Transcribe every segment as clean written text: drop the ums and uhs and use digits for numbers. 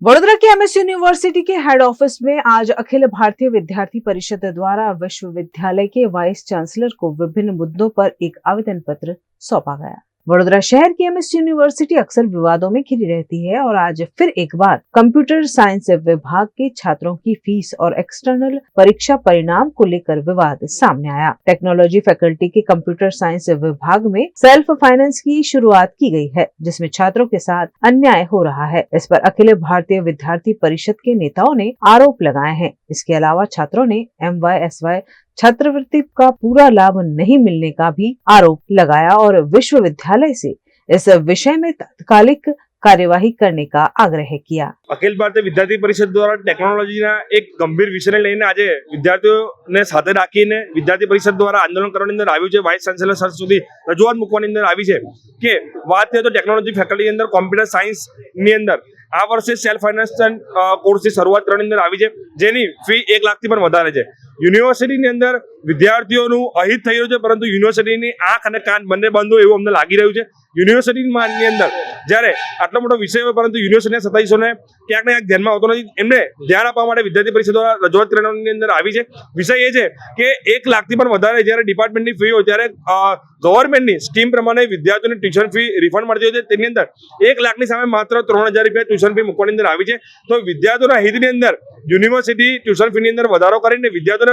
वडोदरा के MS university के head office में आज अखिल भारतीय विद्यार्थी परिषद द्वारा विश्वविद्यालय के वाइस चांसलर को विभिन्न मुद्दों पर एक आवेदन पत्र सौंपा गया। वडोदरा शहर की एमएस यूनिवर्सिटी अक्सर विवादों में घिरी रहती है और आज फिर एक बार कंप्यूटर साइंस विभाग के छात्रों की फीस और एक्सटर्नल परीक्षा परिणाम को लेकर विवाद सामने आया। टेक्नोलॉजी फैकल्टी के कंप्यूटर साइंस विभाग में सेल्फ फाइनेंस की शुरुआत की गई है, जिसमें छात्रों के साथ अन्याय हो रहा है। इस पर अखिल भारतीय विद्यार्थी परिषद के नेताओं ने आरोप लगाए हैं। इसके अलावा छात्रों ने MYSY छात्रवृत्ति का पूरा लाभ नहीं मिलने का भी आरोप लगाया और विश्वविद्यालय से इस विषय में तात्कालिक कार्यवाही करने का आग्रह किया। अखिल भारतीय विद्यार्थी परिषद द्वारा टेक्नोलॉजीना एक गंभीर विषयને લઈને આજે વિદ્યાર્થીઓને સાથે રાખીને વિદ્યાર્થી પરિષદ દ્વારા આંદોલન કરવાની અંદર આવ્યું છે। વાઇસ ચાન્સેલર સર સુધી રજૂઆત મૂકવાની અંદર આવી છે કે વાત છે તો ટેકનોલોજી ફેકલ્ટી અંદર કોમ્પ્યુટર સાયન્સ ની અંદર આ વર્ષે સેલ્ફ ફાઇનાન્સ કોર્સની શરૂઆત કરવાની અંદર આવી છે, જેની ફી 1 લાખથી પણ વધારે છે। યુનિવર્સિટીની અંદર વિદ્યાર્થીઓનું અહિત થઈ રહ્યું છે, પરંતુ યુનિવર્સિટીની આંખ અને કાન બંને બંધ હોય એવું અમને લાગી રહ્યું છે। યુનિવર્સિટીની અંદર જ્યારે આટલો મોટો વિષય હોય પરંતુ યુનિવર્સિટીના સત્તાધીશોને ક્યાંક ને ક્યાંક ધ્યાનમાં આવતો નથી। એમને ધ્યાન આપવા માટે વિદ્યાર્થી પરિષદ દ્વારા રજૂઆત કરવાની અંદર આવી છે। વિષય એ છે કે 1 લાખથી પણ વધારે જ્યારે ડિપાર્ટમેન્ટની ફી હોય ત્યારે ગવર્મેન્ટની સ્કીમ પ્રમાણે વિદ્યાર્થીઓને ટ્યુશન ફી રિફંડ મળતી હોય છે, તેની અંદર 1 લાખની સામે માત્ર 3000 રૂપિયા ટ્યુશન ફી મૂકવાની અંદર આવી છે। તો વિદ્યાર્થીઓના હિતની અંદર યુનિવર્સિટી ટ્યુશન ફીની અંદર વધારો કરીને વિદ્યાર્થીઓને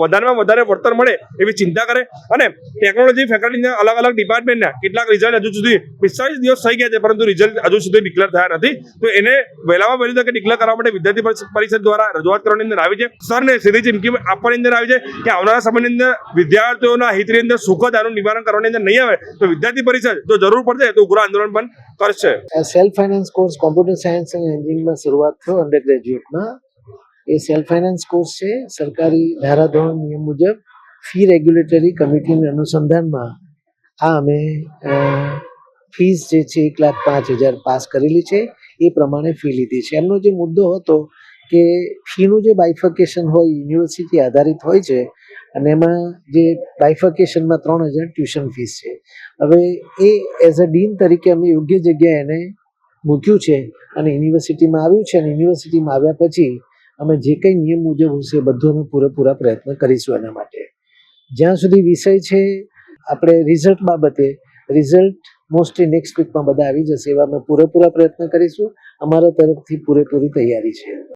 વધારેમાં વધારે વળતર મળે એવી ચિંતા કરે અને ટેકનોલોજી ફેકલ્ટીના અલગ અલગ ડિપાર્ટમેન્ટના કેટલાક રિઝલ્ટ હજુ સુધી 45 દિવસ થઈ ગયા છે, પરંતુ રિઝલ્ટ હજુ સુધી ડિક્લેર થયા નથી। તો એને વહેલામાં વહેલી તકે ડિક્લેર કરવા માટે વિદ્યાર્થી પરિષદ દ્વારા રજૂઆત કરવાની અંદર આવી છે। સરને સીધી ચીમકી આપવાની અંદર આવી છે કે આવનારા સમયની અંદર વિદ્યાર્થીઓના હિતની અંદર સુખદ આનું નિવારણ કરવાની અંદર નહીં આવે તો વિદ્યાર્થી પરિષદ જો જરૂર પડશે તો ઉગ્ર આંદોલન પણ કરશે। Self finance course computer science અને એન્જિનિયરિંગમાં શરૂઆત થયો અંડર ગ્રેજ્યુએટમાં। એ સેલ્ફ ફાઇનાન્સ કોર્સ છે। સરકારી ધારાધોરણ નિયમ મુજબ ફી રેગ્યુલેટરી કમિટીના અનુસંધાનમાં આ અમે ફીસ જે છે 1,05,000 પાસ કરેલી છે, એ પ્રમાણે ફી લીધી છે। એમનો જે મુદ્દો હતો કે ફીનું જે બાયફર્કેશન હોય યુનિવર્સિટી આધારિત હોય છે અને એમાં જે બાયફર્કેશનમાં 3,000 ટ્યુશન ફીસ છે। હવે એ એઝ અ ડીન તરીકે અમે યોગ્ય જગ્યાએ એને મૂક્યું છે અને યુનિવર્સિટીમાં આવ્યું છે અને યુનિવર્સિટીમાં આવ્યા પછી અમે જે કંઈ નિયમ મુજબ હશે બધું અમે પૂરેપૂરા પ્રયત્ન કરીશું એના માટે। જ્યાં સુધી વિષય છે આપણે રિઝલ્ટ બાબતે રિઝલ્ટ મોસ્ટલી નેક્સ્ટ વીકમાં બધા આવી જશે એવા અમે પૂરેપૂરા પ્રયત્ન કરીશું। અમારા તરફથી પૂરેપૂરી તૈયારી છે।